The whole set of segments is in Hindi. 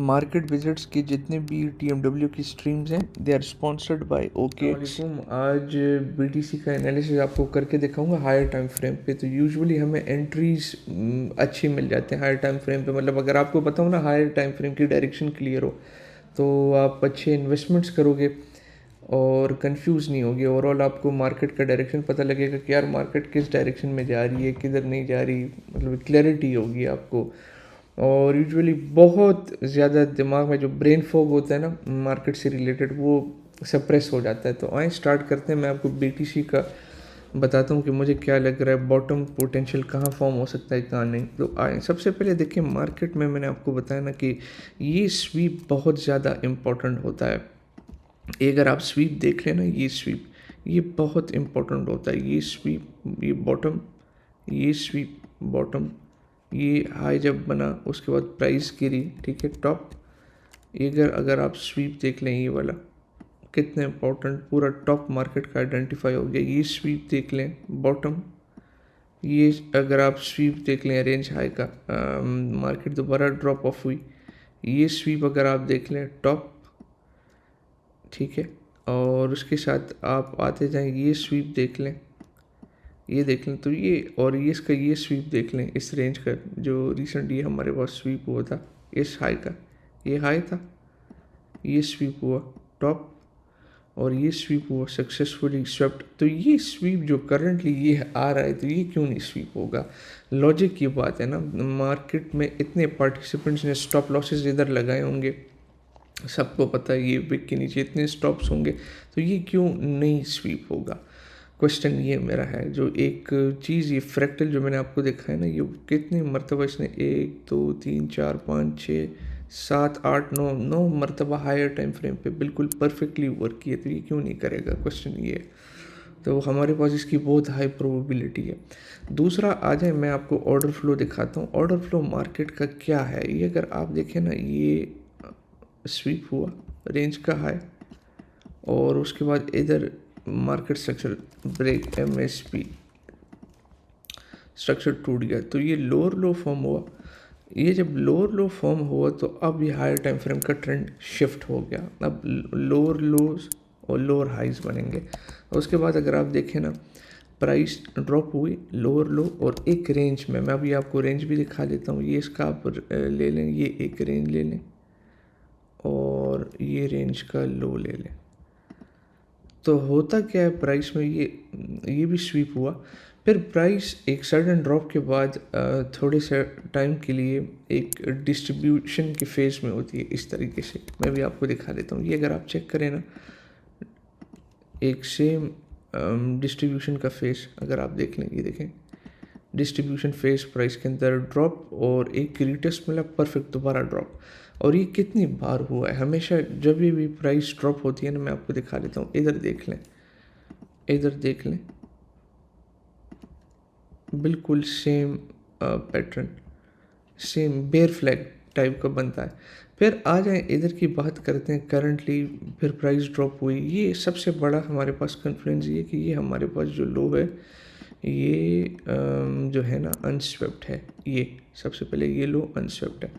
मार्केट विजिट्स की जितने भी TMW की स्ट्रीम्स हैं they are sponsored by OKX। आज BTC का एनालिसिस आपको करके दिखाऊंगा हायर टाइम फ्रेम पे। तो यूजुअली हमें एंट्रीज अच्छी मिल जाते हैं हायर टाइम फ्रेम पे। मतलब अगर आपको पता हो ना हायर टाइम फ्रेम की डायरेक्शन क्लियर हो तो आप अच्छे इन्वेस्टमेंट्स करोगे और कंफ्यूज नहीं होगी। ओवरऑल आपको मार्केट का डायरेक्शन पता लगेगा कि यार मार्केट किस डायरेक्शन में जा रही है, किधर नहीं जा रही, मतलब क्लैरिटी होगी आपको। और यूजुअली बहुत ज़्यादा दिमाग में जो ब्रेन फॉग होता है ना मार्केट से रिलेटेड वो सप्रेस हो जाता है। तो आए स्टार्ट करते हैं। मैं आपको BTC का बताता हूँ कि मुझे क्या लग रहा है, बॉटम पोटेंशियल कहाँ फॉर्म हो सकता है कहाँ नहीं। तो आए सबसे पहले देखिए मार्केट में मैंने आपको बताया ना कि ये स्वीप बहुत ज़्यादा इम्पोर्टेंट होता है। ये अगर आप स्वीप देख लेना, ये स्वीप ये बहुत इम्पोर्टेंट होता है। ये स्वीप, ये बॉटम, ये स्वीप बॉटम, ये हाई जब बना उसके बाद प्राइस गिरी, ठीक है, टॉप। ये अगर आप स्वीप देख लें ये वाला कितने इम्पोर्टेंट, पूरा टॉप मार्केट का आइडेंटिफाई हो गया। ये स्वीप देख लें बॉटम, ये अगर आप स्वीप देख लें रेंज हाई का, मार्केट दोबारा ड्रॉप ऑफ हुई। ये स्वीप अगर आप देख लें टॉप, ठीक है, और उसके साथ आप आते जाएं, ये स्वीप देख लें, ये देख लें। तो ये और ये इसका ये स्वीप देख लें इस रेंज का जो रिसेंट ये हमारे पास स्वीप हुआ था इस हाई का, ये हाई था, ये स्वीप हुआ टॉप और ये स्वीप हुआ सक्सेसफुली स्वेप्ट। तो ये स्वीप जो करंटली ये आ रहा है तो ये क्यों नहीं स्वीप होगा? लॉजिक की बात है ना, मार्केट में इतने पार्टिसिपेंट्स ने स्टॉप लॉसेस इधर लगाए होंगे, सबको पता है ये विक के नीचे इतने स्टॉप्स होंगे, तो ये क्यों नहीं स्वीप होगा? क्वेश्चन ये मेरा है। जो एक चीज़ ये फ्रैक्टल जो मैंने आपको दिखा है ना, ये कितनी मरतबा इसने 1 2 3 4 5 6 7 8 9 मरतबा हायर टाइम फ्रेम पे बिल्कुल परफेक्टली वर्क किए, तो ये क्यों नहीं करेगा? क्वेश्चन ये है। तो हमारे पास इसकी बहुत हाई प्रोबेबिलिटी है। दूसरा आ जाए मैं आपको ऑर्डर फ्लो दिखाता हूँ। ऑर्डर फ्लो मार्केट का क्या है, ये अगर आप देखें ना, ये स्वीप हुआ रेंज का हाई और उसके बाद इधर market structure break, MSP structure टूट गया, तो ये लोअर लो फॉर्म हुआ। ये जब लोअर लो फॉर्म हुआ तो अब ये हायर टाइम फ्रेम का ट्रेंड शिफ्ट हो गया। अब लोअर लोज और लोअर हाइज बनेंगे। और उसके बाद अगर आप देखें ना, प्राइस ड्रॉप हुई लोअर लो और एक रेंज में, मैं अभी आपको रेंज भी दिखा देता हूँ। ये इसका आप ले लें, ये एक रेंज ले लें और ये रेंज का लो ले लें। तो होता क्या है प्राइस में, ये भी स्वीप हुआ, फिर प्राइस एक सडन ड्रॉप के बाद थोड़े से टाइम के लिए एक डिस्ट्रीब्यूशन की फेज़ में होती है इस तरीके से। मैं भी आपको दिखा देता हूँ। ये अगर आप चेक करें ना, एक सेम डिस्ट्रीब्यूशन का फेस अगर आप देख लें, ये देखें डिस्ट्रीब्यूशन फेस, प्राइस के अंदर ड्रॉप और एक रिटेस्ट मिला, परफेक्ट दोबारा ड्रॉप। और ये कितनी बार हुआ है? हमेशा जब भी प्राइस ड्रॉप होती है ना, मैं आपको दिखा देता हूँ, इधर देख लें, इधर देख लें, बिल्कुल same pattern, same bear flag type का बनता है। फिर आ जाए इधर की बात करते हैं करंटली, फिर प्राइस ड्रॉप हुई। ये सबसे बड़ा हमारे पास कॉन्फ्लुएंस ये कि ये हमारे पास जो लो है ये जो है ना अनस्वेप्ट है। ये सबसे पहले ये लो अनस्वेप्ट है।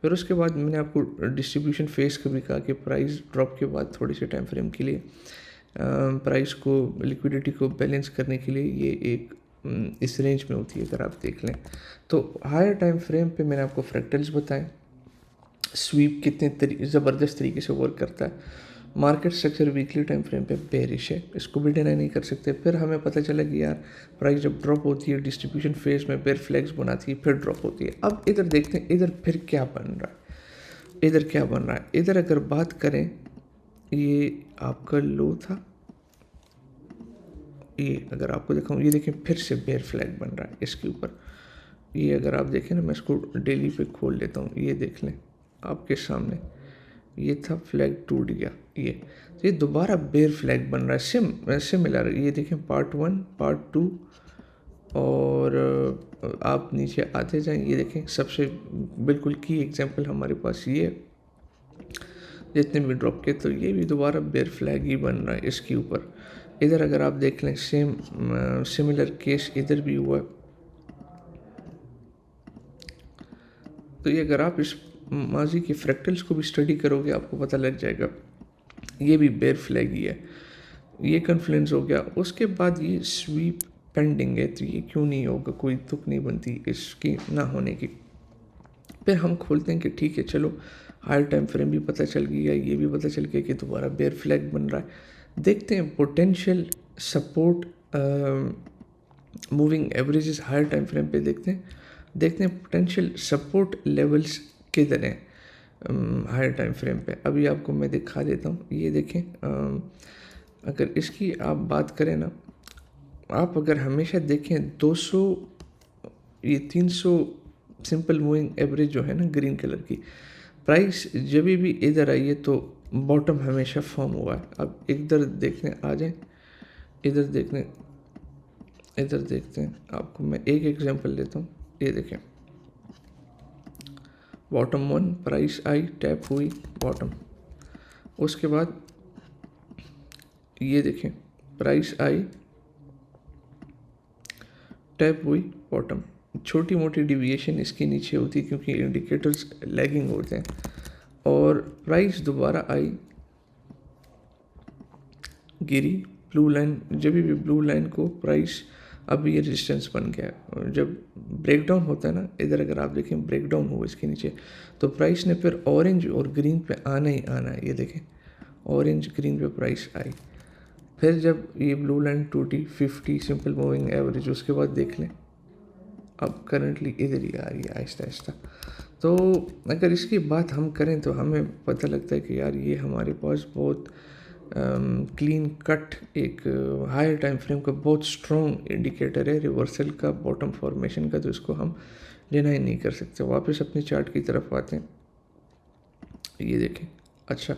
फिर उसके बाद मैंने आपको डिस्ट्रीब्यूशन फेस का भी कहा कि प्राइस ड्रॉप के बाद थोड़ी से टाइम फ्रेम के लिए प्राइस को, लिक्विडिटी को बैलेंस करने के लिए ये एक इस रेंज में होती है अगर आप देख लें। तो हायर टाइम फ्रेम पे मैंने आपको फ्रैक्टल्स बताए, स्वीप कितने ज़बरदस्त तरीके से वर्क करता है। Market structure weekly time frame पे बेरिश है, इसको भी डिनाई नहीं कर सकते। फिर हमें पता चला कि यार प्राइस जब ड्रॉप होती है डिस्ट्रीब्यूशन फेज में बेयर फ्लैग्स बनाती है, फिर ड्रॉप होती है। अब इधर देखते हैं इधर फिर क्या बन रहा है, इधर क्या बन रहा है। इधर अगर बात करें, ये आपका लो था, ये अगर आपको दिखाऊँ, ये देखें फिर से बेयर फ्लैग बन रहा है इसके ऊपर। ये अगर आप देखें ना, मैं इसको डेली पे खोल लेता हूँ, ये देख लें आपके सामने, ये था फ्लैग टूट गया। ये दोबारा बेयर फ्लैग बन रहा है सिमिलर। ये देखें पार्ट 1 पार्ट 2 और आप नीचे आते जाएं, ये देखें सबसे बिल्कुल की एग्जांपल हमारे पास ये जितने भी ड्रॉप के, तो ये भी दोबारा बेयर फ्लैग ही बन रहा है इसके ऊपर। इधर अगर आप देख लें सेम सिमिलर केस इधर भी हुआ। तो ये अगर आप इस माजी के फ्रैक्टल्स को भी स्टडी करोगे आपको पता लग जाएगा। ये भी बेयर फ्लैग ही है, ये कन्फ्लुएंस हो गया। उसके बाद ये स्वीप पेंडिंग है, तो ये क्यों नहीं होगा, कोई तुक नहीं बनती इसकी ना होने की। फिर हम खोलते हैं कि ठीक है चलो हायर टाइम फ्रेम भी पता चल गया, ये भी पता चल गया कि दोबारा बेयर फ्लैग बन रहा है। देखते हैं potential support moving averages higher time frame पे देखते हैं पोटेंशियल सपोर्ट लेवल्स किधर हैं हायर टाइम फ्रेम पे। अभी आपको मैं दिखा देता हूँ, ये देखें। अगर इसकी आप बात करें ना, आप अगर हमेशा देखें 200 ये 300 सिंपल मूविंग एवरेज जो है ना ग्रीन कलर की, प्राइस जब भी इधर आई है तो बॉटम हमेशा फॉर्म हुआ है। अब इधर देखने आ जाए, इधर देखते हैं। आपको मैं एक एग्जांपल देता हूँ, ये देखें बॉटम 1 प्राइस आई, टैप हुई बॉटम, उसके बाद ये देखें प्राइस आई, टैप हुई बॉटम। छोटी मोटी डिविएशन इसके नीचे होती है क्योंकि इंडिकेटर्स लैगिंग होते हैं, और प्राइस दोबारा आई, गिरी, ब्लू लाइन, जब भी ब्लू लाइन को प्राइस अब ये रेजिस्टेंस बन गया। जब ब्रेकडाउन होता है ना, इधर अगर आप देखें ब्रेकडाउन हुआ इसके नीचे, तो प्राइस ने फिर ऑरेंज और ग्रीन पे आना ही आना है। ये देखें ऑरेंज ग्रीन पे प्राइस आई, फिर जब ये ब्लू लाइन टूटी 50 सिंपल मूविंग एवरेज, उसके बाद देख लें अब करंटली इधर ही आ रही है आहिस्ता आहिस्ता। तो अगर इसकी बात हम करें तो हमें पता लगता है कि यार ये हमारे पास बहुत क्लीन कट एक हायर टाइम फ्रेम का बहुत स्ट्रॉन्ग इंडिकेटर है रिवर्सल का, बॉटम फॉर्मेशन का, तो इसको हम डिनाई नहीं कर सकते। वापस अपनी चार्ट की तरफ आते हैं, ये देखें। अच्छा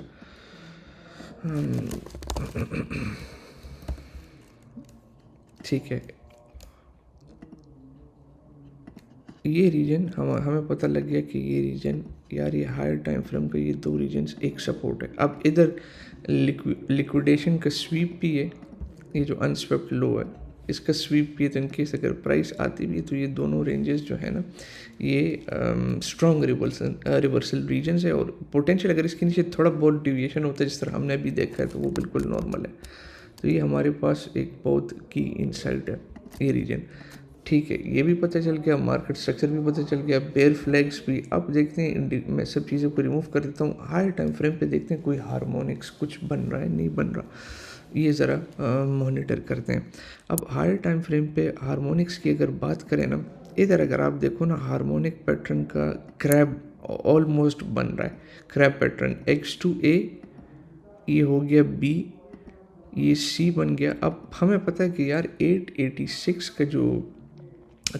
ठीक है, ये रीजन हमें पता लग गया कि ये रीजन यार ये हायर टाइम फ्रेम का ये दो रीजन्स एक सपोर्ट है। अब इधर लिक्विडेशन का स्वीप भी है, ये जो अनस्वेप्ट लो है इसका स्वीप भी है, तो इनकेस अगर प्राइस आती भी है तो ये दोनों रेंजेस जो है ना ये स्ट्रॉन्ग रिवर्सल रीजन्स है, और पोटेंशियल अगर इसके नीचे थोड़ा बहुत डिविएशन होता है जिस तरह हमने अभी देखा है तो वो बिल्कुल नॉर्मल है। तो ये हमारे पास एक बहुत की इंसाइट है ये रीजन। ठीक है, ये भी पता चल गया, मार्केट स्ट्रक्चर भी पता चल गया, बेयर फ्लैग्स भी। अब देखते हैं, मैं सब चीज़ों को रिमूव कर देता हूँ, हायर टाइम फ्रेम पे देखते हैं कोई हार्मोनिक्स कुछ बन रहा है नहीं बन रहा, ये ज़रा मॉनिटर करते हैं। अब हायर टाइम फ्रेम पे हार्मोनिक्स की अगर बात करें ना, इधर अगर आप देखो ना हार्मोनिक पैटर्न का क्रैब ऑलमोस्ट बन रहा है, क्रैब पैटर्न X2A, ये हो गया B, ये C बन गया। अब हमें पता है कि यार 886 का जो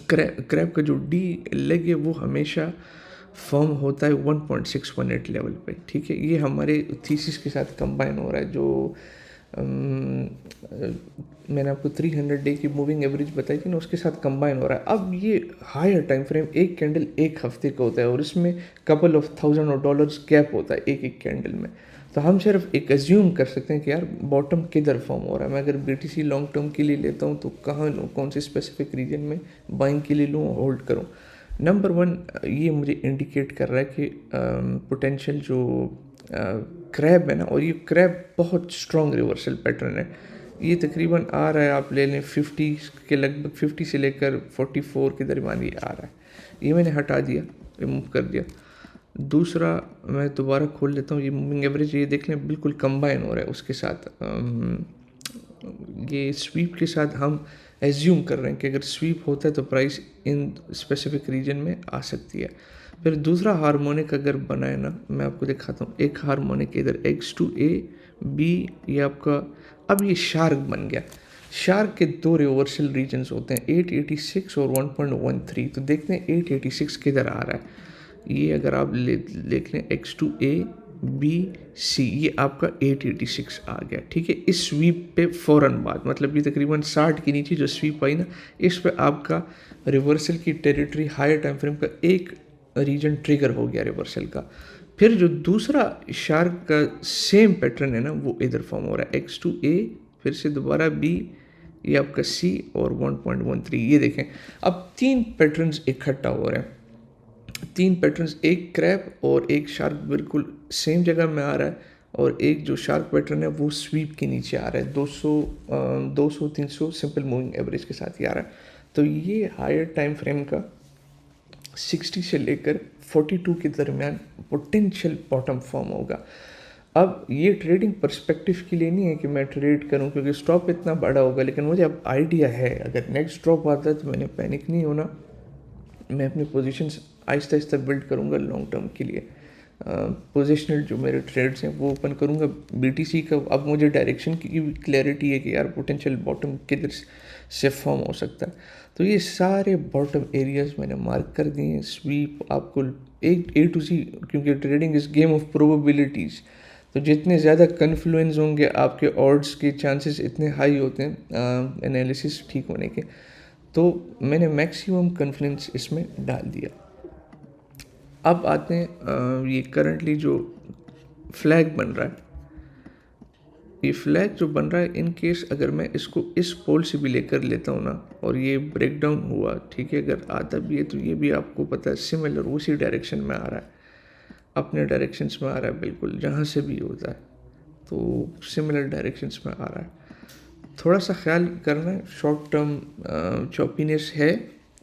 क्रैब का जो डी लेग है वो हमेशा फॉर्म होता है 1.618 लेवल पे। ठीक है, ये हमारे थीसिस के साथ कंबाइन हो रहा है, जो मैंने आपको 300 डे की मूविंग एवरेज बताई थी ना, उसके साथ कंबाइन हो रहा है। अब ये हायर टाइम फ्रेम एक कैंडल एक हफ्ते का होता है और इसमें कपल ऑफ $1000 गैप होता है एक एक कैंडल में, तो हम सिर्फ एक एज्यूम कर सकते हैं कि यार बॉटम किधर फॉर्म हो रहा है। मैं अगर BTC लॉन्ग टर्म के लिए लेता हूँ तो कहाँ लूँ, कौन से स्पेसिफिक रीजन में बाइंग के लिए लूँ, होल्ड करूँ। नंबर 1 ये मुझे इंडिकेट कर रहा है कि पोटेंशियल जो क्रैब है ना, और ये क्रैब बहुत स्ट्रॉन्ग रिवर्सल पैटर्न है, ये तकरीबन आ रहा है, आप ले लें 50 के लगभग, 50 से लेकर 44 के दरमियान ये आ रहा है। ये मैंने हटा दिया, रिमूव कर दिया। दूसरा मैं दोबारा खोल लेता हूँ, ये मूविंग एवरेज, ये देख लें बिल्कुल कंबाइन हो रहा है उसके साथ, ये स्वीप के साथ हम एज्यूम कर रहे हैं कि अगर स्वीप होता है तो प्राइस इन स्पेसिफिक रीजन में आ सकती है। फिर दूसरा हार्मोनिक अगर बनाए ना, मैं आपको दिखाता हूँ, एक हार्मोनिक इधर X2A B, ये आपका, अब ये शार्क बन गया। शार्क के दो रिवर्सल रीजन्स होते हैं 886 और 1.13, तो देखते हैं 886 किधर आ रहा है। ये अगर आप देख लें X2A B C, ये आपका 886 आ गया। ठीक है, इस स्वीप पे फ़ौरन बाद, मतलब ये तकरीबन 60 के नीचे जो स्वीप आई ना, इस पे आपका रिवर्सल की टेरिटरी हायर टाइम फ्रेम का एक रीजन ट्रिगर हो गया रिवर्सल का। फिर जो दूसरा शार्क का सेम पैटर्न है ना, वो इधर फॉर्म हो रहा है X2A, फिर से दोबारा B, ये आपका C और 1.13। ये देखें अब 3 पैटर्न्स इकट्ठा हो रहे हैं। तीन पैटर्न्स, एक क्रैब और एक शार्क बिल्कुल सेम जगह में आ रहा है, और एक जो शार्क पैटर्न है वो स्वीप के नीचे आ रहा है, 200 300 सिंपल मूविंग एवरेज के साथ ही आ रहा है। तो ये हायर टाइम फ्रेम का 60 से लेकर 42 के दरमियान पोटेंशियल बॉटम फॉर्म होगा। अब ये ट्रेडिंग पर्सपेक्टिव के लिए नहीं है कि मैं ट्रेड करूं क्योंकि स्टॉप इतना बड़ा होगा, लेकिन मुझे अब आइडिया है अगर नेक्स्ट ड्रॉप आता है तो मैंने पैनिक नहीं होना, मैं अपनी पोजीशंस आहिस्ता आहिस्ता बिल्ड करूँगा लॉन्ग टर्म के लिए। पोजिशनल जो मेरे ट्रेड्स हैं वो ओपन करूँगा। बीटीसी का अब मुझे डायरेक्शन की भी क्लैरिटी है कि यार पोटेंशियल बॉटम किधर से फॉर्म हो सकता है। तो ये सारे बॉटम एरियाज मैंने मार्क कर दिए हैं। स्वीप आपको एक A to Z, क्योंकि trading is game of probabilities, तो जितने ज़्यादा कन्फ्लुएंस होंगे आपके ऑड्स के चांसेस इतने हाई होते हैं एनालिसिस ठीक होने के। तो मैंने मैक्सिमम कॉन्फिडेंस इसमें डाल दिया। अब आते हैं ये करंटली जो फ्लैग बन रहा है, ये फ्लैग जो बन रहा है इन केस अगर मैं इसको इस पोल से भी लेकर लेता हूँ ना और ये ब्रेक डाउन हुआ, ठीक है, अगर आता भी है तो ये भी आपको पता है सिमिलर उसी डायरेक्शन में आ रहा है, अपने डायरेक्शंस में आ रहा है, बिल्कुल जहाँ से भी होता है तो सिमिलर डायरेक्शंस में आ रहा है। थोड़ा सा ख्याल करना है, शॉर्ट टर्म चॉपीनेस है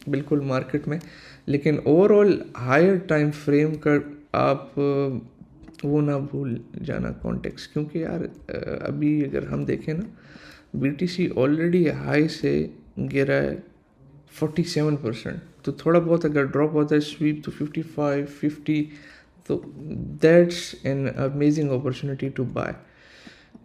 बिल्कुल मार्केट में, लेकिन ओवरऑल हायर टाइम फ्रेम का आप वो ना भूल जाना कॉन्टेक्स्ट, क्योंकि यार अभी अगर हम देखें ना बीटीसी ऑलरेडी हाई से गिरा है 47%, तो थोड़ा बहुत अगर ड्रॉप होता है स्वीप तो 55-50, तो that's an amazing opportunity to buy.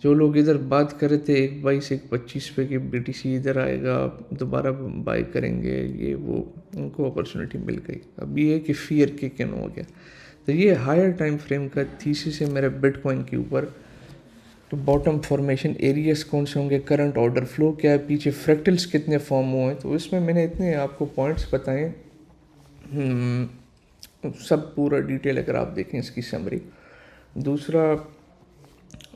जो लोग इधर बात कर रहे थे 1/22 1/25 पे कि बीटीसी इधर आएगा दोबारा बाय करेंगे ये वो, उनको अपॉर्चुनिटी मिल गई। अब ये है कि फियर किक इन हो गया। तो ये हायर टाइम फ्रेम का थीसिस है मेरा बिटकॉइन के ऊपर। तो बॉटम फॉर्मेशन एरियाज कौन से होंगे, करंट ऑर्डर फ्लो क्या है, पीछे फ्रैक्टल्स कितने फॉर्म हुए हैं, तो इसमें मैंने इतने आपको पॉइंट्स बताए। सब पूरा डिटेल अगर आप देखें इसकी समरी। दूसरा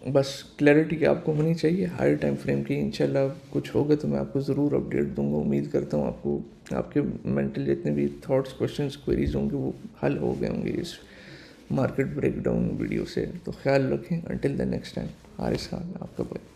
बस क्लैरिटी आपको होनी चाहिए हायर टाइम फ्रेम की। इंशाल्लाह कुछ होगा तो मैं आपको ज़रूर अपडेट दूंगा। उम्मीद करता हूँ आपको आपके मेंटल जितने भी थॉट्स क्वेश्चंस क्वेरीज होंगे वो हल हो गए होंगे इस मार्केट ब्रेकडाउन वीडियो से। तो ख्याल रखें। Until the next time, Haris Khan आपका भाई।